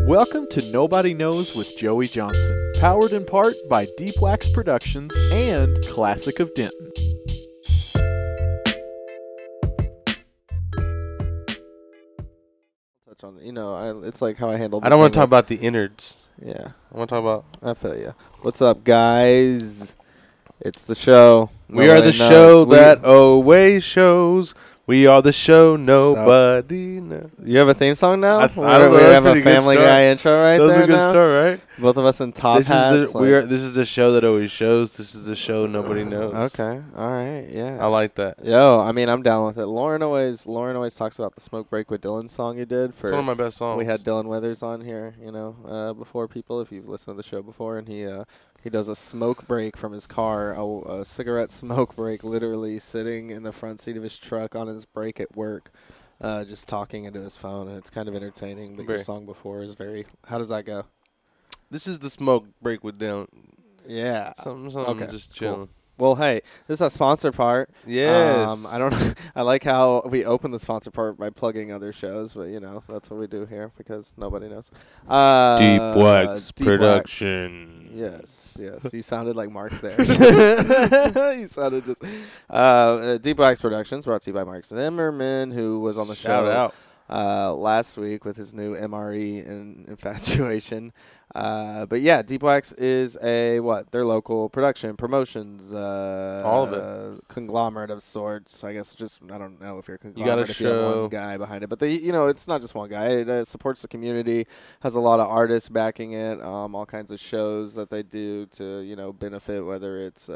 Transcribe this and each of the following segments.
Welcome to Nobody Knows with Joey Johnson, powered in part by Deep Wax Productions and Classic of Denton. Touch on it's like how I handle. I don't want to talk about the innards. Yeah, I want to talk about. I feel you. What's up, guys? It's the show. We are the show that always shows. We are the show nobody knows. You have a theme song now? I don't know. We have a Pretty good Family start. Guy intro right That was there a good now. start, right? Both of us in top hats. This is the show that always shows. This is the show nobody knows. Okay. All right. Yeah. I like that. Yo, I mean, I'm down with it. Lauren always talks about the Smoke Break with Dylan song you did for. It's one of my best songs. We had Dylan Withers on here, before people, if you've listened to the show before, and he does a smoke break from his car, a cigarette smoke break, literally sitting in the front seat of his truck on his break at work, just talking into his phone, and it's kind of entertaining. But your song before is very. How does that go? This is the smoke break with Dylan. Yeah. Something Okay, just chilling. Cool. Well, hey, this is a sponsor part. Yes. I like how we open the sponsor part by plugging other shows, but that's what we do here because nobody knows. Deep Wax Deep Production. Yes. You sounded like Mark there. You sounded just. Deep Wax Productions brought to you by Mark Zimmerman, who was on the Shout show out. last week with his new MRE and infatuation. But yeah, Deep Wax is their local production, promotions, all of it, conglomerate of sorts. I guess I don't know if you're a conglomerate. You got a if you have one guy behind it, but it's not just one guy. It supports the community, has a lot of artists backing it, all kinds of shows that they do to benefit, whether it's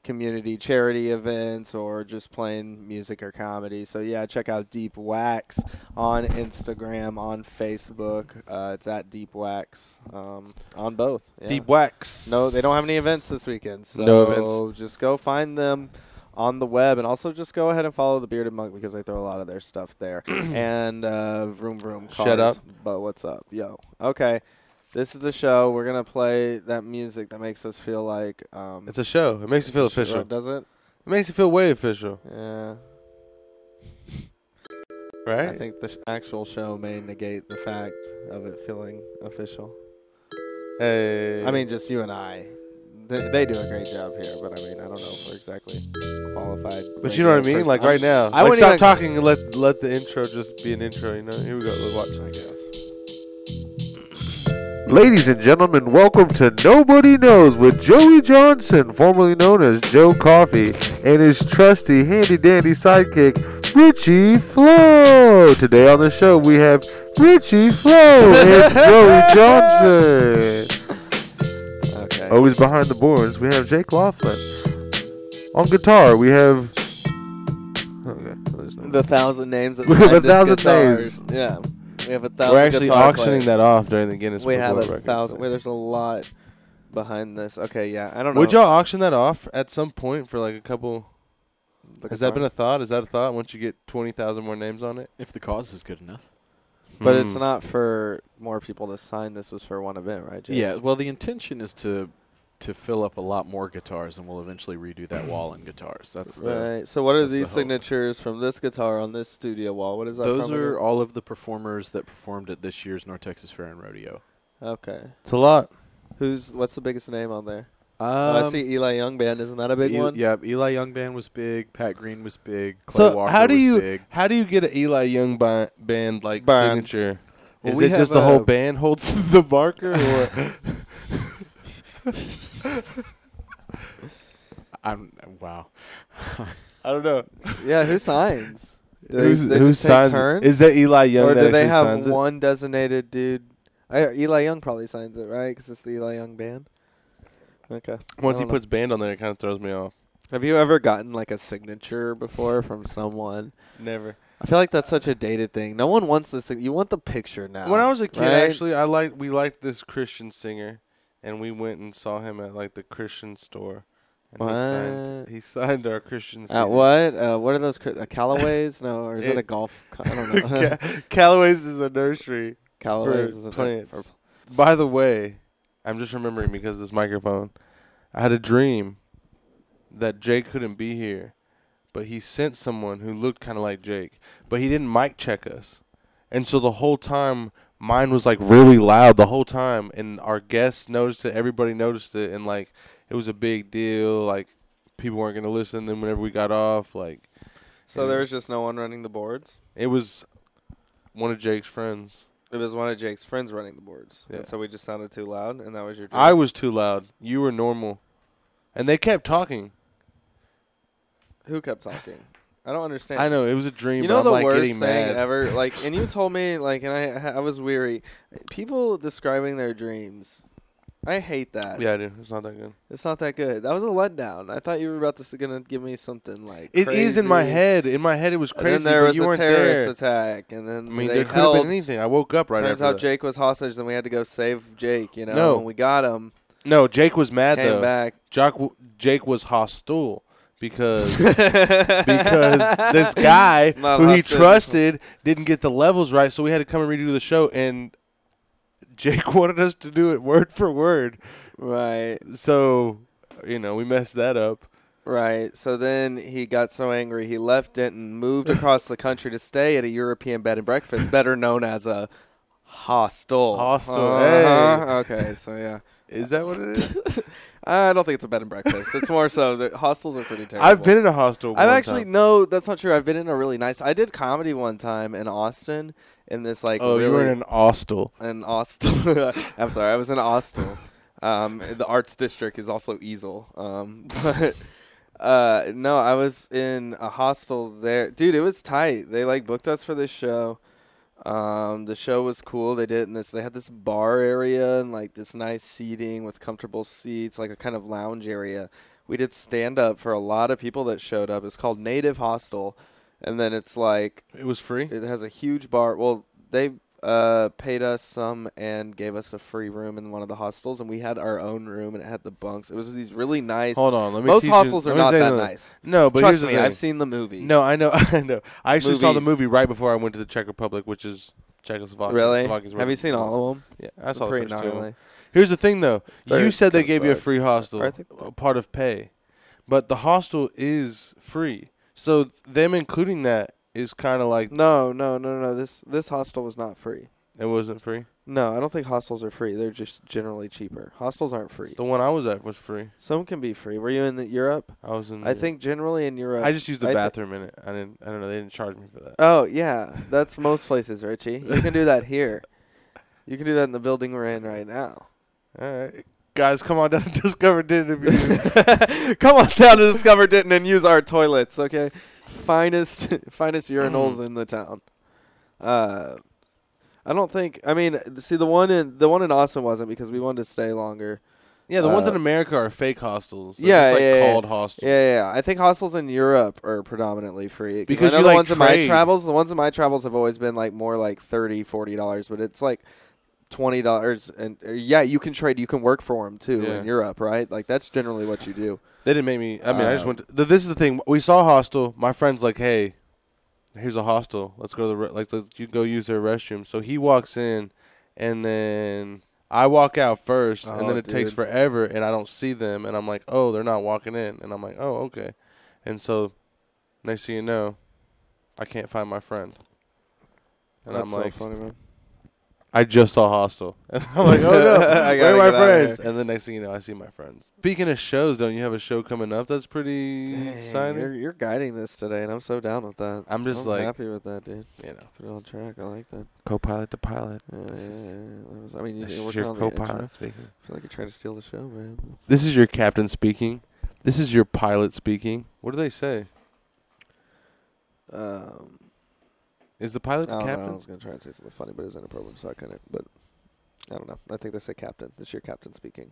community charity events or just playing music or comedy. So yeah, check out Deep Wax on Instagram, on Facebook. It's at Deep Wax on both. Yeah. Deep Wax. No, they don't have any events this weekend. So no events. Just go find them on the web, and also just go ahead and follow the Bearded Monk because they throw a lot of their stuff there. And Vroom Vroom Cars. Shut up. But what's up? Yo. Okay. This is the show. We're going to play that music that makes us feel like... it's a show. It makes you feel official. Does it? It makes you feel way official. Yeah. Right? I think the actual show may negate the fact of it feeling official. Hey. I mean, just you and I. They do a great job here, but I don't know if we're exactly qualified. But you know what I mean? Like right now. I stop talking and let the intro just be an intro, Here we go. Let's watch, I guess. Ladies and gentlemen, welcome to Nobody Knows with Joey Johnson, formerly known as Joe Coffee, and his trusty, handy-dandy sidekick, Ritchy Flo. Today on the show, we have Ritchy Flo and Joey Johnson. Okay. Always behind the boards, we have Jake Laughlin. On guitar, we have... The 1,000 names that we have 1,000 names. Yeah. We have 1,000. We're actually auctioning that off during the Guinness Book of World Records. We have 1,000. Where there's a lot behind this. Okay, yeah. I don't know. Would y'all auction that off at some point for like a couple? Has that been a thought? Is that a thought once you get 20,000 more names on it? If the cause is good enough. But it's not for more people to sign. This was for one event, right, Jay? Yeah, well, the intention is to fill up a lot more guitars, and we'll eventually redo that wall in guitars. That's right. So what are these signatures from this guitar on this studio wall? What is that? Those are all of the performers that performed at this year's North Texas Fair and Rodeo. Okay. It's a lot. What's the biggest name on there? I see Eli Young Band. Isn't that a big one? Yeah, Eli Young Band was big. Pat Green was big. Clay Walker how do was you big. how do you get an Eli Young band like signature? Well, is it just the whole band holds the marker, or? Wow. I don't know. Yeah, who signs? Who signs? Turns? Is that Eli Young? Or that do they have signs one designated dude? Eli Young probably signs it, right? Because it's the Eli Young Band. Okay. Once he puts band on there, it kind of throws me off. Have you ever gotten like a signature before from someone? Never. I feel like that's such a dated thing. No one wants this. You want the picture now. When I was a kid, right? actually, we liked this Christian singer, and we went and saw him at like the Christian store. And he signed our Christian CD. At what? What are those? Callaways? No, or is it a golf? I don't know. Callaways is a nursery. Callaways is a plants. By the way, I'm just remembering because of this microphone. I had a dream that Jake couldn't be here, but he sent someone who looked kind of like Jake, but he didn't mic check us. And so the whole time mine was like really loud the whole time, and our guests noticed it. Everybody noticed it, and like it was a big deal. Like people weren't gonna listen. Then whenever we got off, like So there was just no one running the boards? it was one of Jake's friends. It was one of Jake's friends running the boards. Yeah. And so we just sounded too loud, and that was your dream? I was too loud. You were normal, and they kept talking. Who kept talking? I don't understand. I know it was a dream. You but know I'm the like worst getting thing mad. ever? Like, and you told me, like, and I was weary. People describing their dreams. I hate that. Yeah, I do. It's not that good. It's not that good. That was a letdown. I thought you were about to gonna give me something like It crazy. is in my head. In my head, it was And crazy. then there but was you a weren't terrorist there. attack, and then I mean, they there could have held. been anything. I woke up right Turns after out that. Jake was hostage, and we had to go save Jake. You know, No. and we got him. No, Jake was mad Came though. back. Jake was hostile because this guy Not who he hostile. trusted didn't get the levels right, so we had to come and redo the show. And Jake wanted us to do it word for word, Right. so we messed that up. Right. So then he got so angry he left Denton, moved across the country to stay at a European bed and breakfast, better known as a hostel. Hostel, Okay. So yeah. Is that what it is? I don't think it's a bed and breakfast. It's more so that hostels are pretty terrible. I've been in a hostel. I've one actually time. no, that's not true. I've been in a really nice. I did comedy one time in Austin in this like Oh, really you were in an hostel. an hostel. I'm sorry, I was in a hostel. The arts district is also Easel. But no, I was in a hostel there, dude. It was tight. They like booked us for this show. The show was cool. They did they had this bar area and like this nice seating with comfortable seats, like a kind of lounge area. We did stand up for a lot of people that showed up. It's called Native Hostel, and then it's like It was free. it has a huge bar. Well, they paid us some and gave us a free room in one of the hostels, and we had our own room, and it had the bunks. It was these really nice. Hold on, let me. Most teach hostels you, are let me not say that something. nice. No, but Trust here's me, the thing. I've seen the movie. No, I know, I know. I actually saw the Movies. movie right before I went to the Czech Republic, which is Czechoslovakia. Really? Slovakia's Have you seen all of them? Yeah, I saw the Pretty first two. gnarly. Here's the thing, though. Third You said they kinda gave you a sucks. free hostel, I think a part of pay, but the hostel is free. So them including that is kind of like No. This hostel was not free. it wasn't free. No, I don't think hostels are free. They're just generally cheaper. Hostels aren't free. The one I was at was free. Some can be free. Were you in Europe? I was in. I think generally in Europe. I just used the I thi- bathroom in it. I don't know. They didn't charge me for that. Oh, yeah. That's most places, Richie. You can do that here. You can do that in the building we're in right now. All right, guys, come on down to Discover Denton if you. Come on down to Discover Denton and use our toilets, okay? Finest urinals in the town. I don't think. I mean, see the one in Austin wasn't because we wanted to stay longer. Yeah, the ones in America are fake hostels. They're Yeah, just yeah, called hostels. Yeah. I think hostels in Europe are predominantly free. Because I know you, the like, ones in my trade. travels, have always been like more like $30, $40, but it's like $20 and yeah, you can trade. You can work for them too Yeah. in Europe, right? Like that's generally what you do. They didn't make me. I mean, I just went. This is the thing. We saw a hostel. My friend's like, "Hey, here's a hostel. Let's go to the let's you go use their restroom." So he walks in, and then I walk out first, and then Oh, it takes dude. forever, and I don't see them, and I'm like, "Oh, they're not walking in," and I'm like, "Oh, okay," and so next thing you know, I can't find my friend, and That's I'm so like, funny, man. I just saw Hostel. And I'm like, oh no, I where gotta are my get out of friends? And then next thing you know, I see my friends. Speaking of shows, don't you have a show coming up that's pretty Dang, exciting? you're guiding this today, and I'm so down with that. I'm just like, happy with that, dude. you know, Put it on track. I like that. co-pilot to pilot. Yeah. That was, I mean, This you're is working your on the intro. co-pilot speaking. I feel like you're trying to steal the show, man. This is your captain speaking. This is your pilot speaking. What do they say? Is the pilot the I don't know. I captain? was gonna try and say something funny, but it was inappropriate, so I couldn't. But I don't know. I think they say captain. This is your captain speaking.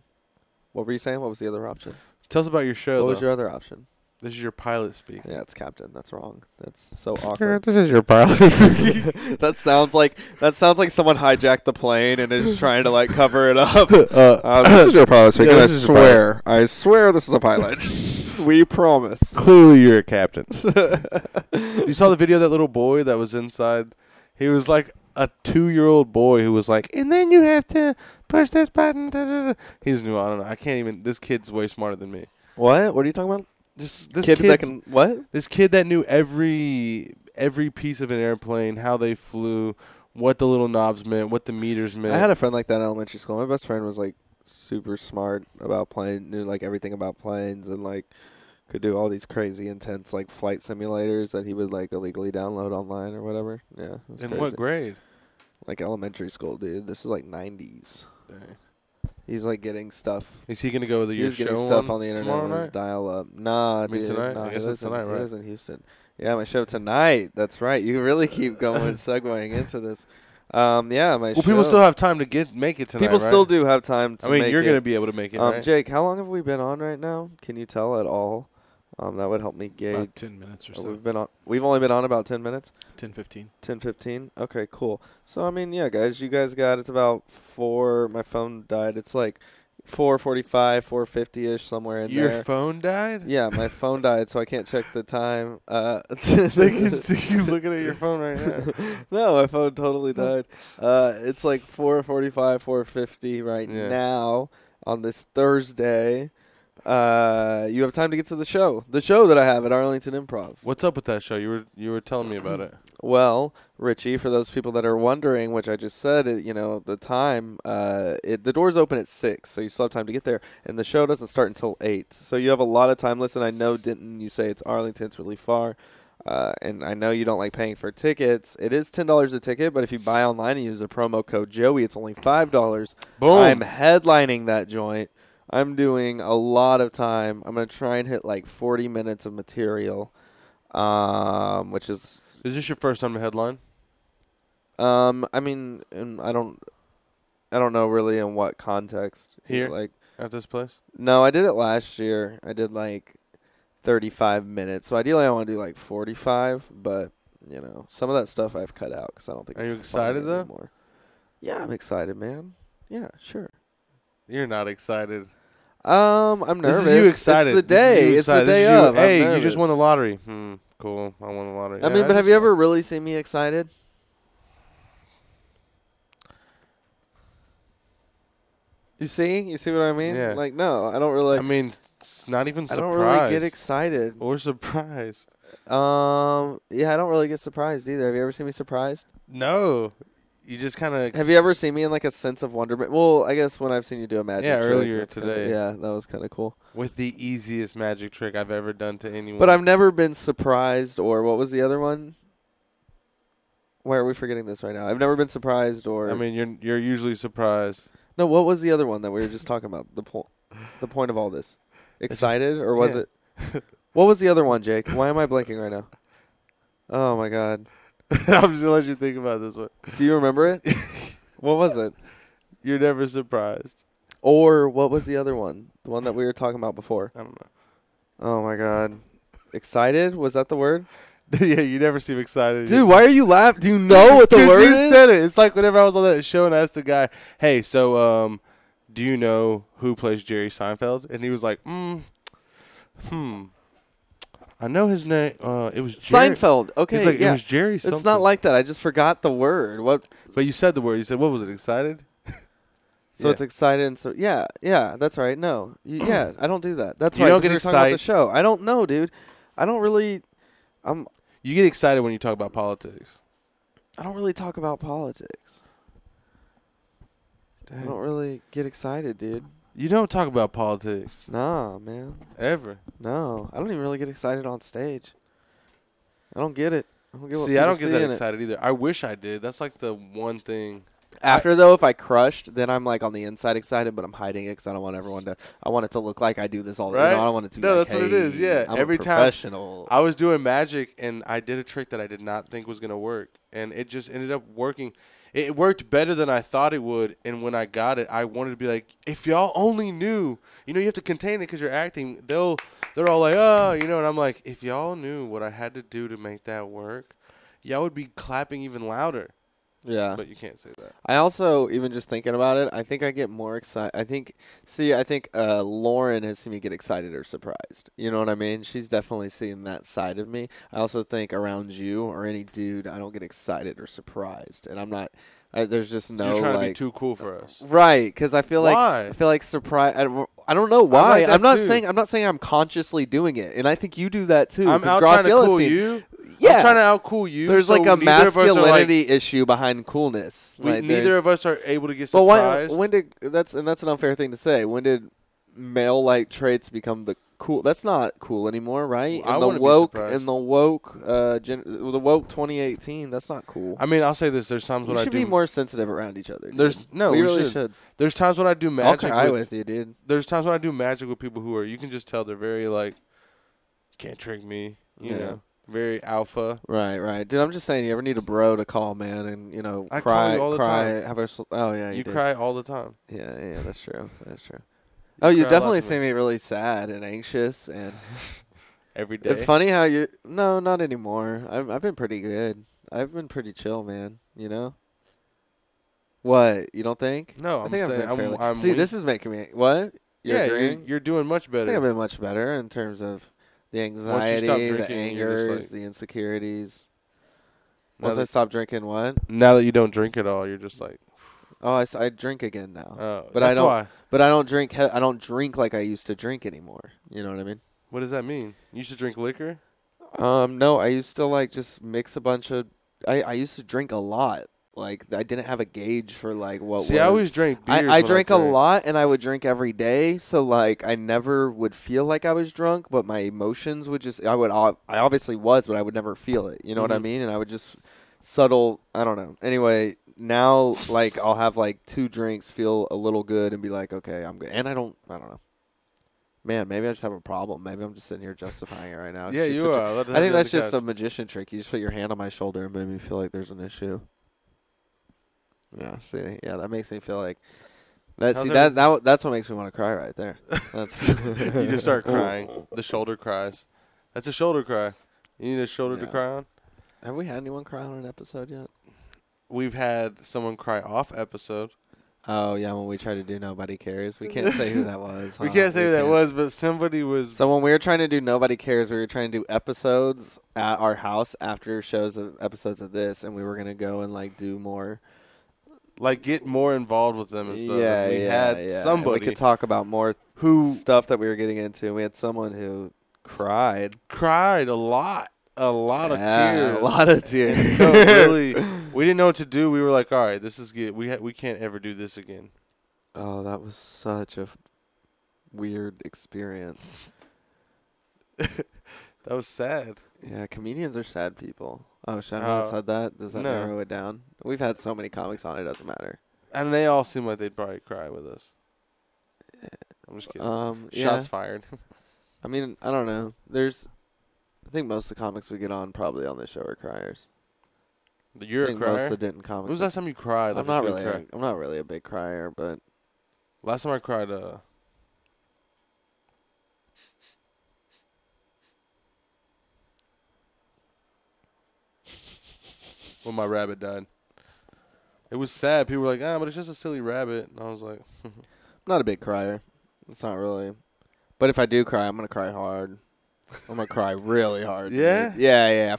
What were you saying? What was the other option? Tell us about your show. What was though. your other option? This is your pilot speaking. Yeah, it's captain. That's wrong. That's so awkward. This is your pilot. that sounds like someone hijacked the plane and is trying to like cover it up. This is your pilot speaking. Yeah, this is your pilot. I swear this is a pilot. We promise. Clearly, you're a captain. You saw the video of that little boy that was inside? He was like a 2-year-old boy who was like, and then you have to push this button. Da, da, da. He's new. I don't know. I can't even. This kid's way smarter than me. What? What are you talking about? This Kid that can what? This kid that knew every piece of an airplane, how they flew, what the little knobs meant, what the meters meant. I had a friend like that in elementary school. My best friend was like super smart about knew like everything about planes, and like could do all these crazy intense like flight simulators that he would like illegally download online or whatever. Yeah. It was In crazy. what grade? Like elementary school, dude. This is like 90s. Dang. He's like getting stuff. Is he gonna go to He your was getting show stuff on the internet tomorrow on his night? dial-up. Nah, I mean, dude. tonight? Nah, I guess he it's lives in- tonight, He right? lives in Houston. Yeah, my show tonight. That's right. You really keep going segueing into this. Yeah, my show. Well, people still have time to make it tonight. People right? still do have time to I mean, make you're it. gonna be able to make it, right? Jake, how long have we been on right now? Can you tell at all? That would help me gauge. About 10 minutes or so. We've only been on about 10 minutes. 10, 15. 10, 15? Okay, cool. So, I mean, yeah, guys, you guys it's about 4. My phone died. It's like 4:45, 4:50-ish, somewhere in Your there. phone died? Yeah, my phone died, so I can't check the time. They can see you looking at your phone right now. No, my phone totally died. It's like 4:45, 4:50 right Yeah. now on this Thursday. You have time to get to the show that I have at Arlington Improv. What's up with that show? You were telling me about it. Well, Ritchy, for those people that are wondering, which I just said, the time, the doors open at 6, so you still have time to get there, and the show doesn't start until 8. So you have a lot of time. Listen, I know, Denton, you say it's Arlington, it's really far, and I know you don't like paying for tickets. It is $10 a ticket, but if you buy online and use a promo code Joey, it's only $5. Boom. I'm headlining that joint. I'm doing a lot of time. I'm going to try and hit like 40 minutes of material, which is... Is this your first time to headline? I mean, and I don't know really in what context. Here? Like, At this place? no, I did it last year. I did like 35 minutes. So ideally I want to do like 45, but some of that stuff I've cut out because I don't think Are it's you excited, funny though? anymore. Yeah, I'm excited, man. Yeah, sure. You're not excited. I'm nervous. This is you excited. It's the day. It's the day of. I'm Hey, you just nervous. won the lottery. Cool. I won the lottery. I mean, but have you ever really seen me excited? You see what I mean? Yeah. Like, no, I don't really. I mean, it's not even I surprised. don't really get excited. Or surprised. Yeah, I don't really get surprised either. Have you ever seen me surprised? No. You just kind of... Have you ever seen me in like a sense of wonderment? Well, I guess when I've seen you do a magic trick. earlier that's today. yeah, that was kind of cool. With the easiest magic trick I've ever done to anyone. But I've never been surprised, or what was the other one? Why are we forgetting this right now? I've never been surprised, or... I mean, you're usually surprised. No, what was the other one that we were just talking about? The point of all this. Excited, or was Yeah. it... What was the other one, Jake? Why am I blanking right now? Oh, my God. I'm just going to let you think about this one. Do you remember it? What was it? You're never surprised. Or what was the other one? The one that we were talking about before. I don't know. Oh, my God. Excited? Was that the word? Yeah, you never seem excited. Dude, why are you laughing? Do you know what the word you is? said it. It's like whenever I was on that show and I asked the guy, hey, so do you know who plays Jerry Seinfeld? And he was like, I know his name. It was Jerry. Seinfeld. Okay, He's like, yeah. it was Jerry something. It's not like that. I just forgot the word. What? But you said the word. You said, what was it, excited? So Yeah. it's excited and so yeah, that's right. No, yeah, I don't do that. That's You right. don't 'cause get we were talking about the excited. show. I don't know, dude. I don't really. You get excited when you talk about politics. I don't really talk about politics. I don't really get excited, dude. You don't talk about politics. Nah, man. Ever. No, I don't even really get excited on stage. I don't get it. I don't get what See, I people don't get see that in it. excited either. I wish I did. That's like the one thing. After though, if I crushed, then I'm like on the inside excited, but I'm hiding it because I don't want everyone to. I want it to look like I do this all the time. Right? I don't want it to be No, like, that's what it hey, is, yeah. I'm Every a time professional. I was doing magic and I did a trick that I did not think was going to work. And it just ended up working. It worked better than I thought it would. And when I got it, I wanted to be like, if y'all only knew, you have to contain it because you're acting. They're all like, oh, and I'm like, if y'all knew what I had to do to make that work, y'all would be clapping even louder. Yeah. But you can't say that. I also, even just thinking about it, I think I get more excited. I think Lauren has seen me get excited or surprised. You know what I mean? She's definitely seen that side of me. I also think around you or any dude, I don't get excited or surprised. And I'm not There's just no You're trying to be like too cool for us. right because I feel Why? like surprise. I don't know why. like that I'm not too. saying I'm consciously doing it, and I think you do that too. I'm 'cause out trying to Graciela cool seemed- you. Yeah, I'm trying to out-cool you. there's so like a neither of us are, like, masculinity issue behind coolness. Like, neither of us are able to get But surprised. when did that's an unfair thing to say. When did male-like traits become the cool? That's not cool anymore, right? I In the wouldn't be woke, surprised. in the woke, the woke 2018. That's not cool. I mean, I'll say this: there's times We when I should do. be more sensitive around each other. There's dude. no, we we really should. should. There's times when I do I'll magic cry with with you, dude. there's times when I do magic with people who are, you can just tell they're very like, can't trick me, you Yeah. know, very alpha. Right, dude. I'm just saying, you ever need a bro to call, man, and I cry, call you all the time. have our. Oh yeah, You do. cry all the time. Yeah, that's true. That's true. Oh, you cry a lot definitely to see me really sad and anxious, and Every day. it's funny how you. No, not anymore. I've been pretty good. I've been pretty chill, man. You know. What, you don't think? No, I I'm think I've saying been fairly. I'm See, weak. this is making me what? You're Yeah, agreeing? you're doing much I think I've better. been much better in terms of the stop anxiety, the drinking, you're just angers, like- the insecurities. Now Once I that- stop drinking, what? Now that you don't drink at all, you're just like, Oh, I drink again now. But that's I don't. why. But I don't drink. I don't drink like I used to drink anymore. You know what I mean? What does that mean? You should drink liquor? No, I used to like just mix a bunch of. I used to drink a lot. Like I didn't have a gauge for like what. See, was. I always drank beers. I when drank a drank. lot, and I would drink every day. So like I never would feel like I was drunk, but my emotions would just. I obviously was, but I would never feel it. You know what I Mhm. mean? And I would just subtle. I don't know. Anyway, now like I'll have like 2 drinks, feel a little good, and be like, okay, I'm good. And I don't know. Man, maybe I just have a problem. Maybe I'm just sitting here justifying it right now. Yeah, you are. I think that's just a magician trick. You just put your hand on my shoulder and made me feel like there's an issue. Yeah, see, yeah, that makes me feel like that. How's See, everything? that's what makes me want to cry right there. That's You just start crying. The shoulder cries. That's a shoulder cry. You need a shoulder to Yeah. cry on? Have we had anyone cry on an episode yet? We've had someone cry off episode. Oh yeah, when we try to do Nobody Cares, we can't say who that was. We huh? can't say who that can't. was, but somebody was. So when we were trying to do Nobody Cares, we were trying to do episodes at our house after shows of episodes of this, and we were gonna go and like do more. Like, get more involved with them and stuff. Yeah, And we yeah, had yeah. And somebody we could talk about more who stuff that we were getting into. We had someone who cried. cried a lot of Yeah, tears. a lot of And tears. it felt really, we didn't know what to do. We were like, all right, this is good. We can't ever do this again. Oh, that was such a weird experience. That was sad. Yeah, comedians are sad people. Oh, should I not have said that? Does that no. narrow it down? We've had so many comics on, it doesn't matter. And they all seem like they'd probably cry with us. I'm just kidding. Yeah. Shots fired. I mean, I don't know. I think most of the comics we get on probably on this show are criers. You're I a think most crier? of the Denton comics. When was the last time you cried? I'm not really a big crier, but Last time I cried, when my rabbit died. It was sad. People were like, but it's just a silly rabbit. And I was like, I'm not a big crier. It's not really. But if I do cry, I'm gonna cry hard. I'm gonna cry really hard. Yeah? dude. Yeah.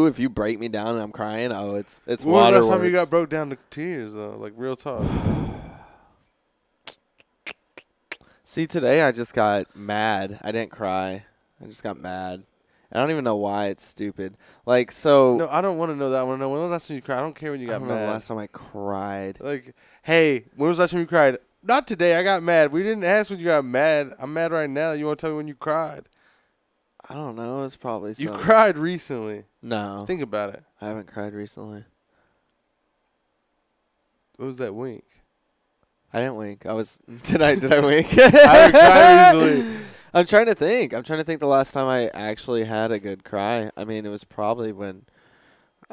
If you break me down and I'm crying, it's when was waterworks. the last time you got broke down to tears, though? Like, real talk. See, today I just got mad. I didn't cry. I just got mad. I don't even know why. It's stupid. Like, so. No, I don't want to know that. I want to know when was the last time you cried. I don't care when you I got don't know the mad. last time I cried. Like, hey, when was the last time you cried? Not today. I got mad. We didn't ask when you got mad. I'm mad right now. You want to tell me when you cried? I don't know. It's probably You some- cried recently. No. Think about it. I haven't cried recently. What was that wink? I didn't wink. Did I wink? I haven't cried recently. I'm trying to think. The last time I actually had a good cry. I mean, it was probably when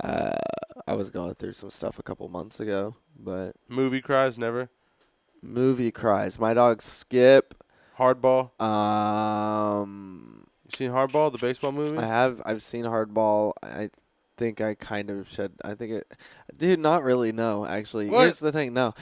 I was going through some stuff a couple months ago. But Movie cries, never. movie cries. My dog Skip. Hardball. Um, You seen Hardball, the baseball movie? I've seen Hardball. I think I kind of should. Dude, not really. No, actually. What? Here's the thing. No,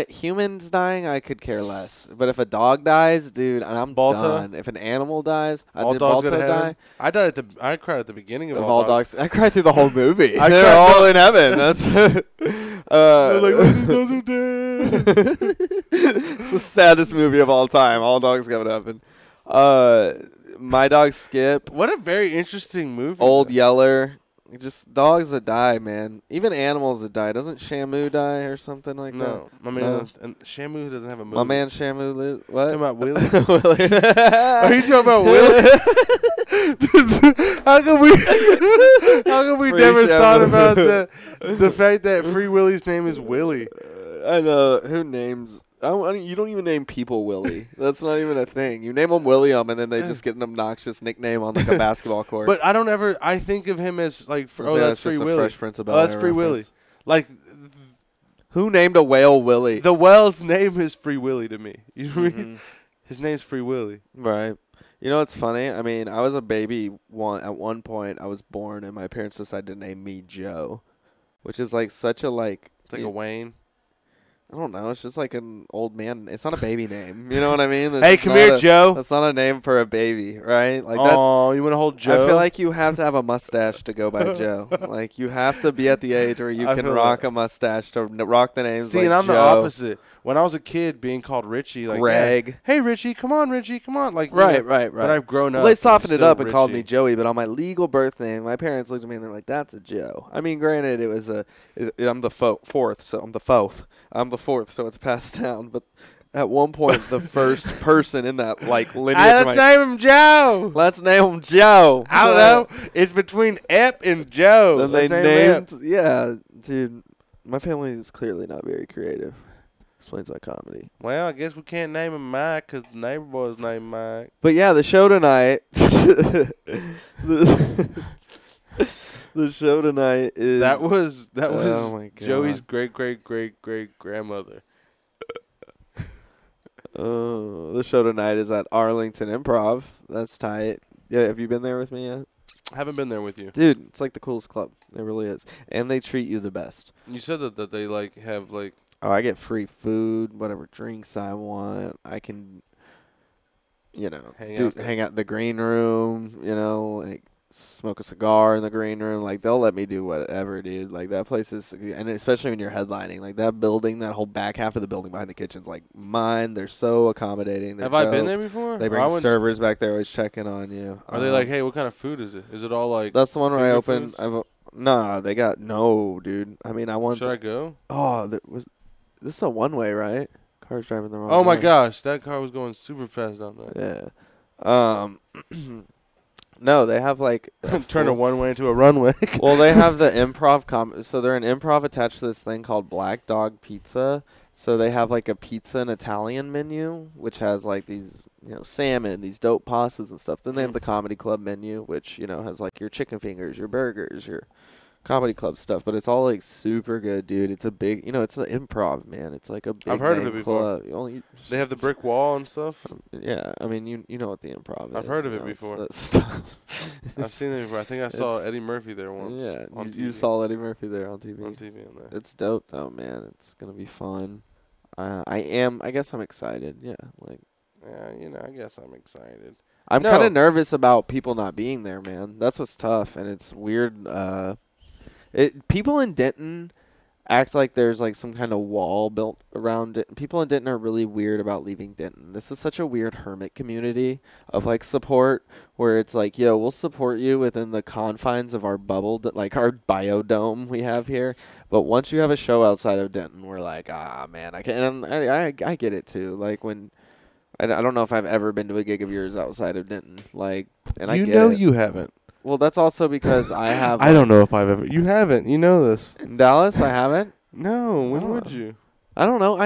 humans dying, I could care less. But if a dog dies, dude, I'm Balta? done. If an animal dies, All did dogs go Balta to heaven. die? I cried at the beginning of Of all all dogs, I cried through the whole movie. I They're cried all no- in heaven. That's. They're like, "Look, these dogs are dead." It's the saddest movie of all time. All dogs coming up. And My Dog Skip. What a very interesting movie. Old though. Yeller. Just dogs that die, man. Even animals that die. Doesn't Shamu die or something like that? No, I mean, and Shamu doesn't have a movie. My man Shamu lives. What? Talking about Willie? Willie. Are you talking about Willie? How come we Free never Shamu. thought about the fact that Free Willie's name is Willie? I know. Who names? You don't even name people Willie. That's not even a thing. You name them William, and then they just get an obnoxious nickname on like a basketball court. But I don't ever. I think of him as like, Yeah, that's it's Free just a Willie. Fresh Prince of Oh, that's Bel-Air Free reference. Willie. Like Who named a whale Willie? the whale's name is Free Willie to me. You know what I mean? Mhm. His name's Free Willie. Right. You know what's funny? I mean, I was a baby at one point. I was born, and my parents decided to name me Joe, which is like such a like. It's like a Wayne. I don't know. It's just like an old man. It's not a baby name. You know what I mean? Hey, come here, Joe. That's not a name for a baby, right? Like that's. Oh, you want to hold Joe? I feel like you have to have a mustache to go by Joe. Like you have to be at the age where you I can feel rock that. a mustache to rock the names. See, like and I'm Joe, the opposite. When I was a kid, being called Ritchy, like Greg. hey Richie, come on, Richie, come on, like Right. But I've grown up. Well, they and I'm softened it still up and called me Richie. Joey, but on my legal birth name, my parents looked at me and they're like, "That's a Joe." I mean, granted, I'm the fourth, so it's passed down. But at one point, the first person in that like lineage, Let's name him Joe. let's name him Joe. I don't know. It's between Ep and Joe. Then they Let's name him Ep. named, yeah, dude. My family is clearly not very creative. Explains my comedy. Well, I guess we can't name him Mike because the neighbor boy's named Mike. But yeah, the show tonight. The show tonight is That was Oh my God. Joey's great grandmother. The show tonight is at Arlington Improv. That's tight. Yeah, have you been there with me yet? I haven't been there with you. Dude, it's like the coolest club. It really is. And they treat you the best. You said that they like have like Oh, I get free food, whatever drinks I want. I can, hang out in the green room, like smoke a cigar in the green room. Like, they'll let me do whatever, dude. Like, that place is, and especially when you're headlining, like that building, that whole back half of the building behind the kitchen's like mine. They're so accommodating. They're Have I been dope. there before? They I bring went- servers back there always checking on you. Are they like, hey, what kind of food is it? Is it all like? That's the one where I finger opened. foods? Nah, they got no, dude. I mean, I want. Should I go? Oh, this is a one-way, right? Car's driving the wrong. Oh my way. gosh, that car was going super fast down there. Yeah. No, they have like Turn a one way into a runway. Well, they have the improv so they're an improv attached to this thing called Black Dog Pizza. So they have like a pizza and Italian menu, which has like these, salmon, these dope pastas and stuff. Then they have the comedy club menu, which, has like your chicken fingers, your burgers, your comedy club stuff. But it's all like super good, dude. It's a big, it's the improv, man. It's like a big I've heard of name it before. club. They have the brick wall and stuff. Yeah, I mean, you know what the improv is. I've heard of it it's before. the stuff. I've seen it before. I think I saw it's- Eddie Murphy there once. Yeah, on you TV. saw Eddie Murphy there on TV. on TV on there. It's dope though, man. It's gonna be fun. I guess I'm excited. Yeah, like Yeah, I guess I'm excited. I'm No. kind of nervous about people not being there, man. That's what's tough, and it's weird. People in Denton act like there's like some kind of wall built around it. People in Denton are really weird about leaving Denton. This is such a weird hermit community of like support where it's like, yo, we'll support you within the confines of our bubble, like our biodome we have here. But once you have a show outside of Denton, we're like, man, I can. And I get it too. Like when I don't know if I've ever been to a gig of yours outside of Denton. Like, and I get it. you haven't. Well, that's also because I have. I don't know if I've ever. You haven't. You know this. In Dallas, I haven't. No. When Oh. would you? I don't know.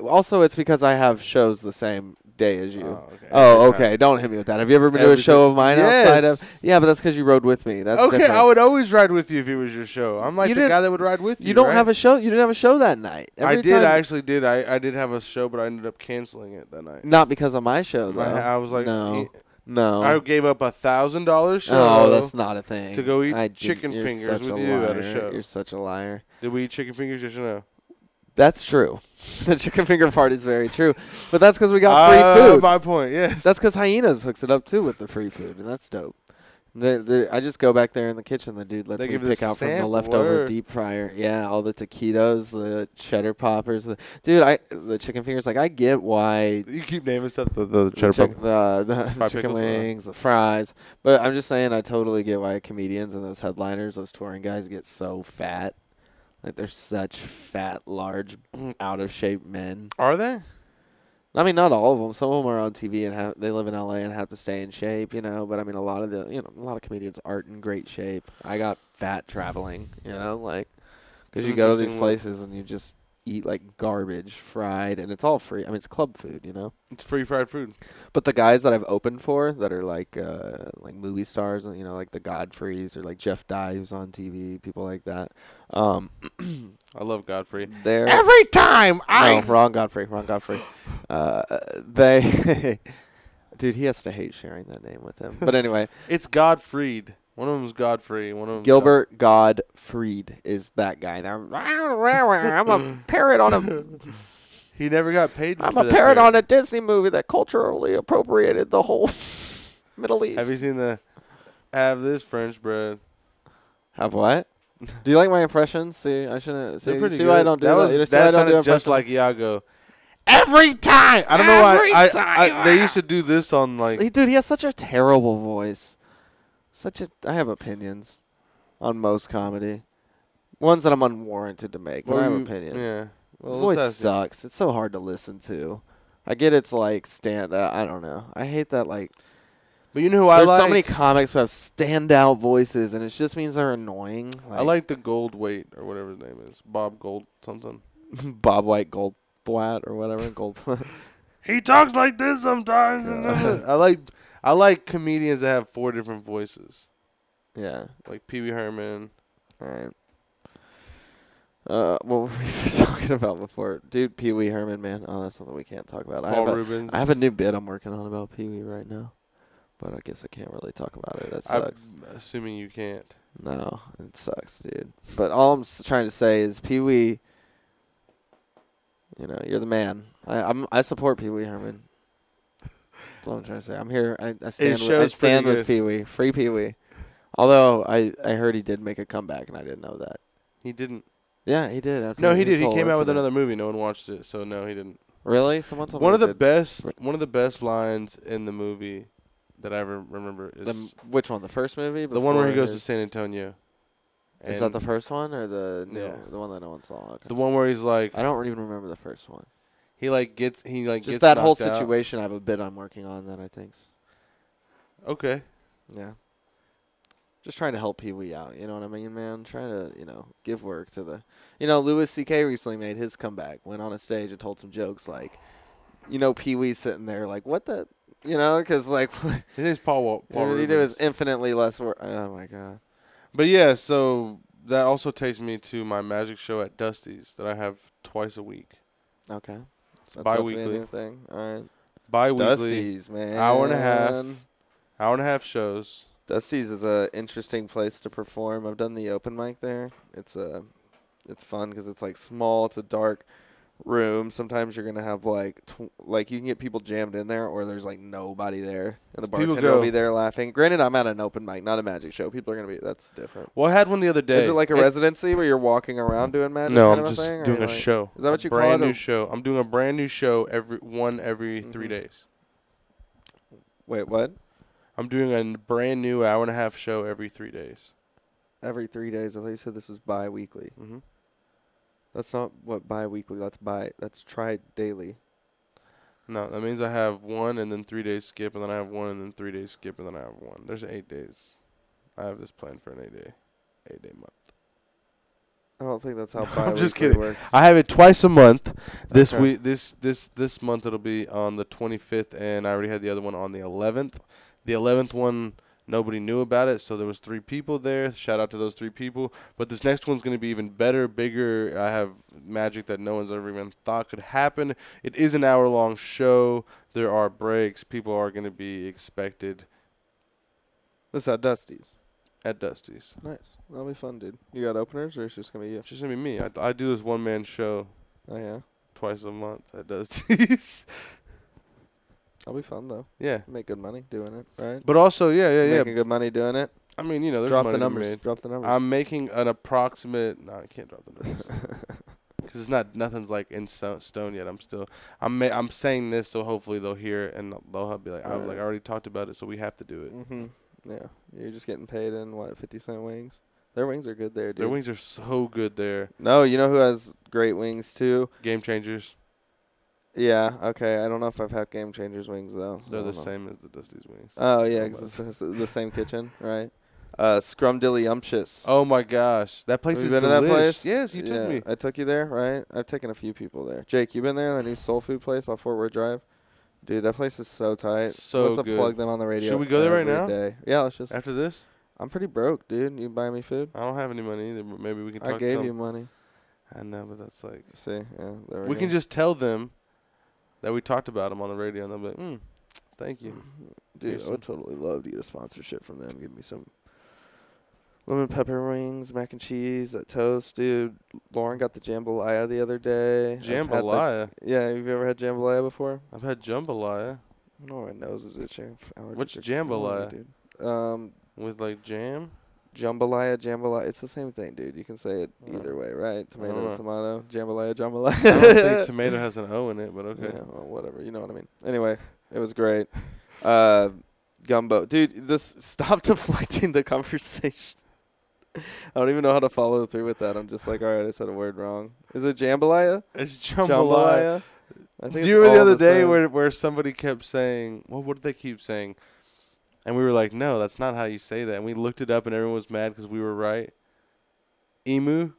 Also, it's because I have shows the same day as you. okay. Oh, Every okay. time. Don't hit me with that. Have you ever been to a Every show time. of mine Yes. outside of? Yeah, but that's because you rode with me. That's Okay, different. I would always ride with you if it was your show. I'm like You the didn't- guy that would ride with you. You don't right? have a show. You didn't have a show that night. I Every did. time- I actually did. I did have a show, but I ended up canceling it that night. Not because of my show, though. I was like, no. I gave up $1,000 show. Oh, that's not a thing. to go eat I did- chicken you're fingers such with a you at a liar. show. You're such a liar. Did we eat chicken fingers? Yes or no? That's true. The chicken finger part is very true. But that's because we got free food. My point. Yes. That's because Hyenas hooks it up too with the free food, and that's dope. I just go back there in the kitchen. The dude lets They me give you pick the out from the sample, leftover word. deep fryer. Yeah, all the taquitos, the cheddar poppers. The chicken fingers. Like, I get why You keep naming stuff. The the, cheddar chick- pop. the Fried chicken pickles, wings, the fries. But I'm just saying, I totally get why comedians and those headliners, those touring guys, get so fat. Like, they're such fat, large, out of shape men. Are they? I mean, not all of them. Some of them are on TV and they live in LA and have to stay in shape, But I mean, a lot of comedians aren't in great shape. I got fat traveling, because you go to these Interesting places and you just eat like garbage, fried, and it's all free. I mean, it's club food, It's free fried food. But the guys that I've opened for that are like movie stars, like the Godfreys or like Jeff Dye who's on TV, people like that. I love Godfrey. They're Every time no, wrong Godfrey. They, dude, he has to hate sharing that name with him. But anyway, It's Godfried. One of them's Godfrey. One of them's Gilbert Gottfried is that guy. I'm a parrot on a. He never got paid. I'm for a that parrot parrot. on a Disney movie that culturally appropriated the whole Middle East. Have you seen the have this French bread? Have what? Do you like my impressions? See, I shouldn't. They're See, pretty see good. why I don't do that. that. Was, See why I that don't do sounded just impressions? like Iago. Every time. I don't know Every why. time. They used to do this on like. Dude, he has such a terrible voice. I have opinions on most comedy. Ones that I'm unwarranted to make, but I have opinions. Yeah. His Well, voice let's ask you. sucks. It's so hard to listen to. I get it's like I don't know. I hate that like. But you know who I There's like? so many comics who have standout voices, and it just means they're annoying. I like the Gold Weight or whatever his name is. Bob Gold something. Bob White Goldthwait or whatever. He talks like this sometimes. I like comedians that have 4 different voices. Yeah. Like Pee Wee Herman. All right. What were we talking about before? Dude, Pee Wee Herman, man. Oh, that's something we can't talk about. Paul Rubens. I have a new bit I'm working on about Pee Wee right now, but I guess I can't really talk about it. That sucks. I'm assuming you can't. No, it sucks, dude. But all I'm trying to say is Pee Wee, you're the man. I support Pee Wee Herman. That's what I'm trying to say. I'm here. I stand with Pee Wee. Free Pee Wee. Although I heard he did make a comeback, and I didn't know that. He didn't. Yeah, he did. No, he did. He came out with another movie. No one watched it, so no, he didn't. Really? Someone told me One of he the did. One of the best lines in the movie that I ever remember is Which one? The first movie? the one where he Before goes to San Antonio. Is that the first one or the one that no one saw? Okay. The one where he's like, I don't even remember the first one. he gets Just that whole knocked out. situation. I have a bit I'm working on that I think. Okay. Yeah. Just trying to help Pee Wee out. You know what I mean, man? Trying to, give work to the. Louis C.K. recently made his comeback. Went on a stage and told some jokes like, Pee Wee's sitting there like, what the, because like. His name's Paul what he Rubens. do is infinitely less work. Oh my god. But yeah, so that also takes me to my magic show at Dusty's that I have twice a week. Okay. It's That's about to be a bi-weekly. new thing. All right. Bi-weekly. Dusty's, man. Hour and a half shows. Dusty's is a interesting place to perform. I've done the open mic there. It's fun because it's like small. It's a dark room. Sometimes you're gonna have like you can get people jammed in there, or there's like nobody there, and the bartender will be there laughing. Granted, I'm at an open mic, not a magic show. People are gonna be. That's different. Well, I had one the other day. Is it like a residency where you're walking around doing magic? No, kind I'm of just thing, doing a show. Is that what you call it? Brand new show. I'm doing a brand new show every 3 days. Wait, what? I'm doing a brand new hour and a half show every 3 days. Every 3 days. I thought you said this was bi-weekly. Mm-hmm. That's not what bi-weekly. That's tri-daily. No, that means I have 1 and then 3 days skip, and then I have 1 and then 3 days skip, and then I have 1. There's 8 days. I have this planned for an 8-day month. I don't think that's how bi-weekly I'm just kidding. works. I have it twice a month. This Okay. week, this month it'll be on the 25th, and I already had the other one on the 11th. The 11th one, nobody knew about it, so there was 3 people there. Shout out to those 3 people. But this next one's going to be even better, bigger. I have magic that no one's ever even thought could happen. It is an hour-long show. There are breaks. People are going to be expected This is at Dusty's. at Dusty's. Nice. That'll be fun, dude. You got openers, or it's just gonna be you? It's just going to be me. I do this one-man show Oh yeah. twice a month at Dusty's. That'll be fun though. Yeah. Make good money doing it, right? But also, yeah. Making good money doing it. I mean, you know, there's Drop money the to be numbers. made. Drop the numbers. I'm making an approximate. No, I can't drop the numbers because nothing's like in stone yet. I'm saying this so hopefully they'll hear it and they'll be like, I already talked about it, so we have to do it. Mm-hmm. Yeah, you're just getting paid in 50-cent wings. Their wings are good there, dude. Their wings are so good there. No, you know who has great wings too? Game Changers. Yeah. Okay. I don't know if I've had Game Changers wings though. They're the same as the Dusty's wings. Oh yeah, 'cause it's the same kitchen, right? Scrumdiddlyumptious. Oh my gosh, that place Have is you been to that delish. place? Yes, you took me. I took you there, right? I've taken a few people there. Jake, you been there? That new soul food place off Fort Worth Drive? Dude, that place is so tight. So Let's good. plug them on the radio. Should we go there right every now? day. Yeah, let's just. After this, I'm pretty broke, dude. You buy me food? I don't have any money either. But maybe we can talk. I gave to you them. money. I know, but that's like. See, yeah, there We go. can just tell them that we talked about them on the radio, and they'll be like, thank you. Dude, I would totally love to get a sponsorship from them. Give me some lemon pepper wings, mac and cheese, that toast, dude. Lauren got the jambalaya the other day. Jambalaya? Yeah, have you ever had jambalaya before? I've had jambalaya. No, my nose is itching. What's jambalaya? Dude? With like jam? Jambalaya. It's the same thing, dude. You can say it either way, right? Tomato, jambalaya. I don't think tomato has an O in it, but okay. Yeah, well, whatever. You know what I mean. Anyway, it was great. Gumbo. Dude, stop deflecting the conversation. I don't even know how to follow through with that. I'm just like, all right, I said a word wrong. Is it jambalaya? It's jambalaya. I think Do you remember the other day same. where somebody kept saying, well, what did they keep saying? And we were like, no, that's not how you say that. And we looked it up, and everyone was mad because we were right. Emu.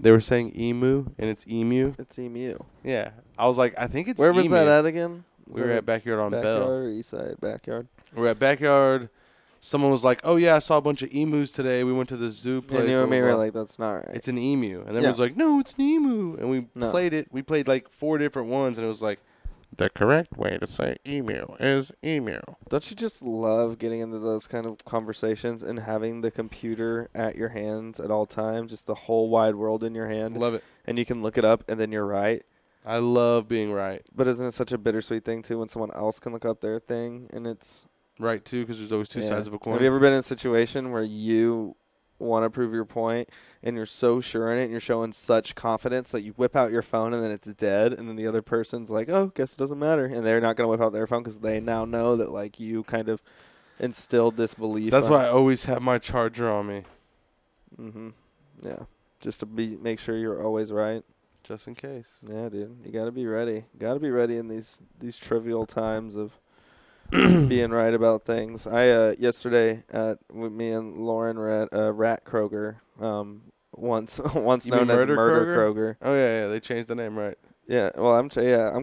They were saying emu, and it's emu. It's emu. Yeah. I was like, I think it's Where emu. was that at again? We were at Backyard on Bell. Backyard or East Side? Backyard. We were at Backyard. Someone was like, oh, yeah, I saw a bunch of emus today. We went to the zoo place. And you and me blah, were blah. like, that's not right. It's an emu. And then Yeah. was like, no, it's an emu. And we No. played it. We played like 4 different ones, and it was like, The correct way to say emu is emu. Don't you just love getting into those kind of conversations and having the computer at your hands at all times, just the whole wide world in your hand, love it. and you can look it up and then you're right? I love being right. But isn't it such a bittersweet thing, too, when someone else can look up their thing and it's... Right, too, because there's always two Yeah. sides of a coin. Have you ever been in a situation where you want to prove your point and you're so sure in it and you're showing such confidence that you whip out your phone and then it's dead and then the other person's like, oh, guess it doesn't matter, and they're not going to whip out their phone because they now know that like you kind of instilled this belief. That's why I always have my charger on me, Yeah, just to make sure you're always right. just in case. Yeah, dude, you got to be ready. Got to be ready in these trivial times of being right about things. I yesterday with me and Lauren were at Rat Kroger, once You known mean as Murder Murder Kroger. Oh, yeah, they changed the name, right. Yeah, well, I'm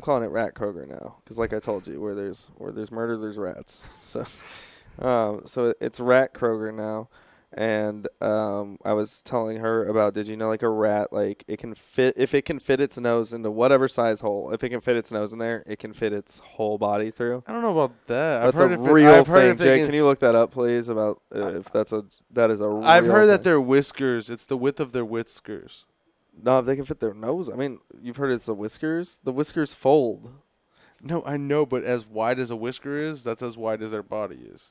calling it Rat Kroger now because, like I told you, where there's murder, there's rats. So, so it's Rat Kroger now, and I was telling her about, did you know, like a rat, like it can fit, if it can fit its nose into whatever size hole, if it can fit its nose in there, it can fit its whole body through. I don't know about that. That's a real thing, Jake. Can you look that up, please? About if that is a real I've heard that thing. their whiskers, it's the width of their whiskers. No, if they can fit their nose. I mean, you've heard it's the whiskers. The whiskers fold. No, I know, but as wide as a whisker is, that's as wide as their body is.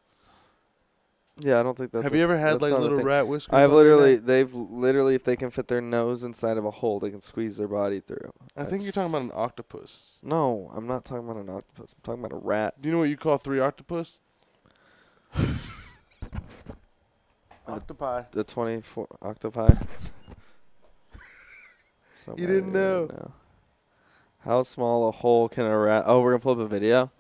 Yeah, I don't think that's. Have you ever had like little rat whiskers? I've on your neck? they've literally, if they can fit their nose inside of a hole, they can squeeze their body through. I think you're talking about an octopus. No, I'm not talking about an octopus. I'm talking about a rat. Do you know what you call 3 octopus? Octopi. The 24 octopi. You didn't know. No. How small a hole can a rat? Oh, we're gonna pull up a video.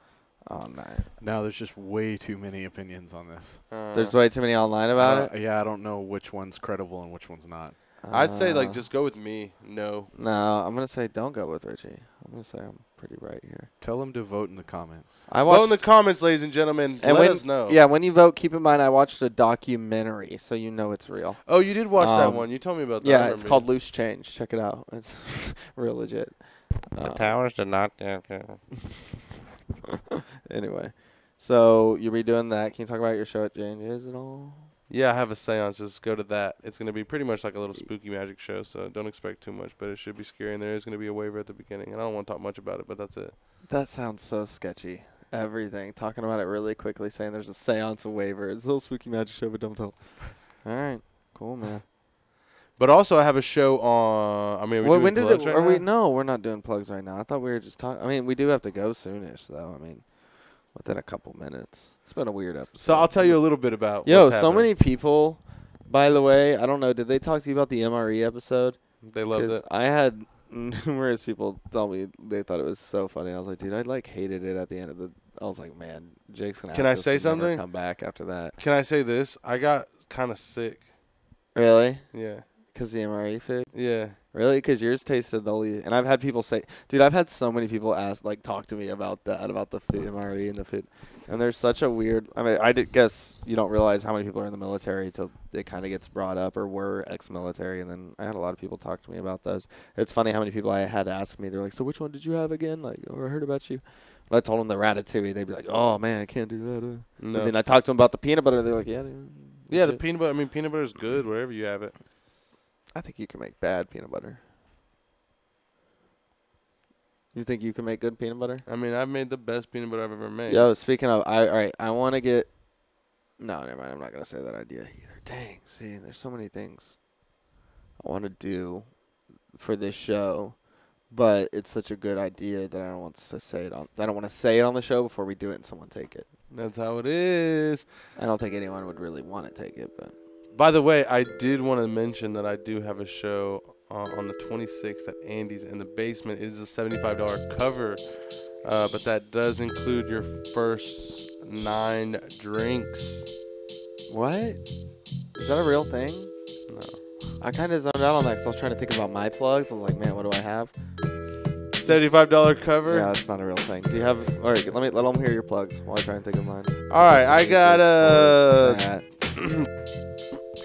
Oh, nice. No, there's just way too many opinions on this. There's way too many online about it. Yeah, I don't know which one's credible and which one's not. I'd say like just go with me. No. No, I'm gonna say don't go with Ritchy. I'm gonna say I'm pretty right here. Tell them to vote in the comments. I Vote watched in the comments, ladies and gentlemen. and Let us know. Yeah, when you vote, keep in mind I watched a documentary, so you know it's real. Oh, you did watch that Um, one. You told me about that. I Yeah, it's remember. called Loose Change. Check it out. It's real legit. The towers did not. Anyway, so you're redoing that. Can you talk about your show at J&J's at all? Yeah, I have a seance. Just go to that. It's going to be pretty much like a little spooky magic show, so don't expect too much, but it should be scary. And there is going to be a waiver at the beginning. And I don't want to talk much about it, but that's it. That sounds so sketchy. Everything. Talking about it really quickly, saying there's a seance, a waiver. It's a little spooky magic show, but don't tell. All right. Cool, man. But also, I have a show on. I mean, Well, we when doing did plugs it? right Are now? we? No, we're not doing plugs right now. I thought we were just talking. I mean, we do have to go soonish, though. I mean, within a couple minutes. It's been a weird episode. So I'll tell you a little bit about. Yo, what's so happening. many people. By the way, I don't know. Did they talk to you about the MRE episode? They loved 'Cause it. I had numerous people tell me they thought it was so funny. I was like, dude, I like hated it at the end of the. I was like, man, Jake's gonna. Can ask I us say to never something? Come back after that. Can I say this? I got kind of sick. Really? Yeah. Because the MRE food? Yeah. Really? Because yours tasted the least. And I've had people say, dude, I've had so many people talk to me about that, about the food, MRE and the food. And there's such a weird, I mean, guess you don't realize how many people are in the military till it kind of gets brought up or were ex-military. And then I had a lot of people talk to me about those. It's funny how many people I had ask me. They're like, so which one did you have again? Like, oh, I heard about you. But I told them the ratatouille. They'd be like, oh, man, I can't do that. No. And then I talked to them about the peanut butter. They're like, yeah. Yeah, the peanut butter. I mean, peanut butter is good wherever you have it. I think you can make bad peanut butter. You think you can make good peanut butter? I mean, I've made the best peanut butter I've ever made. Yo, speaking of, all right, I want to get. No, never mind. I'm not gonna say that idea either. Dang, see, there's so many things I want to do for this show, but it's such a good idea that I don't want to say it on. I don't want to say it on the show before we do it and someone take it. That's how it is. I don't think anyone would really want to take it, but. By the way, I did want to mention that I do have a show on the 26th at Andy's in the basement. It is a $75 cover, but that does include your first 9 drinks. What? Is that a real thing? No. I kind of zoned out on that because I was trying to think about my plugs. I was like, man, what do I have? $75 cover? Yeah, that's not a real thing. Do you have? All right, let them hear your plugs while I try and think of mine. All right, I got That.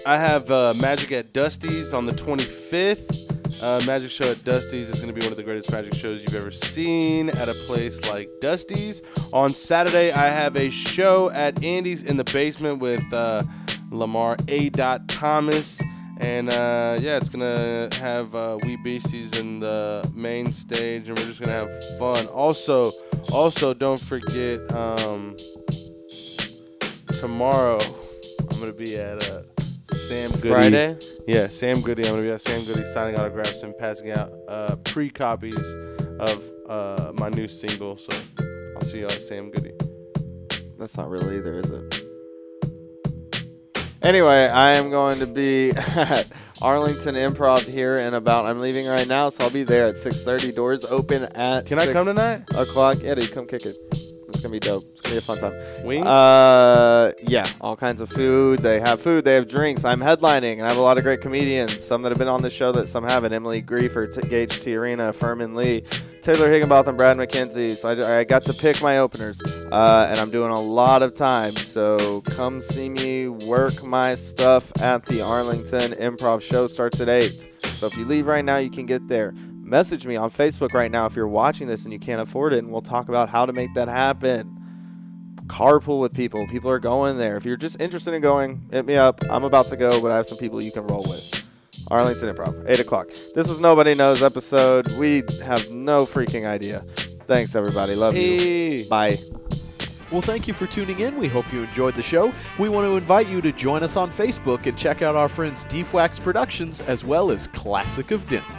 I have Magic at Dusty's on the 25th. Magic show at Dusty's is going to be one of the greatest magic shows you've ever seen at a place like Dusty's. On Saturday, I have a show at Andy's in the basement with Lamar A. Thomas. And, yeah, it's going to have Wee Beasties in the main stage, and we're just going to have fun. Also, don't forget, tomorrow I'm going to be at Sam Goody. Friday? Yeah, Sam Goody. I'm going to be at Sam Goody signing autographs and passing out pre-copies of my new single. So I'll see you at Sam Goody. That's not real either, is it? Anyway, I am going to be at Arlington Improv here in about. I'm leaving right now, so I'll be there at 6:30. Doors open at. Can I come tonight? O'clock. Yeah, dude, come kick it. It's gonna be dope. It's gonna be a fun time. Wings? Yeah, all kinds of food. They have drinks. I'm headlining, and I have a lot of great comedians. Some that have been on the show, that some haven't. Emily Griefer, Gage Tiarina, Furman Lee, Taylor Higginbotham, Brad McKenzie. So I got to pick my openers, and I'm doing a lot of time. So come see me work my stuff at the Arlington Improv show. Starts at 8. So if you leave right now, you can get there. Message me on Facebook right now if you're watching this and you can't afford it, and we'll talk about how to make that happen. Carpool with people. People are going there. If you're just interested in going, hit me up. I'm about to go, but I have some people you can roll with. Arlington Improv, 8 o'clock. This was Nobody Knows episode. We have no freaking idea. Thanks, everybody. Love you. Bye. Well, thank you for tuning in. We hope you enjoyed the show. We want to invite you to join us on Facebook and check out our friends Deep Wax Productions as well as Classic of Denton.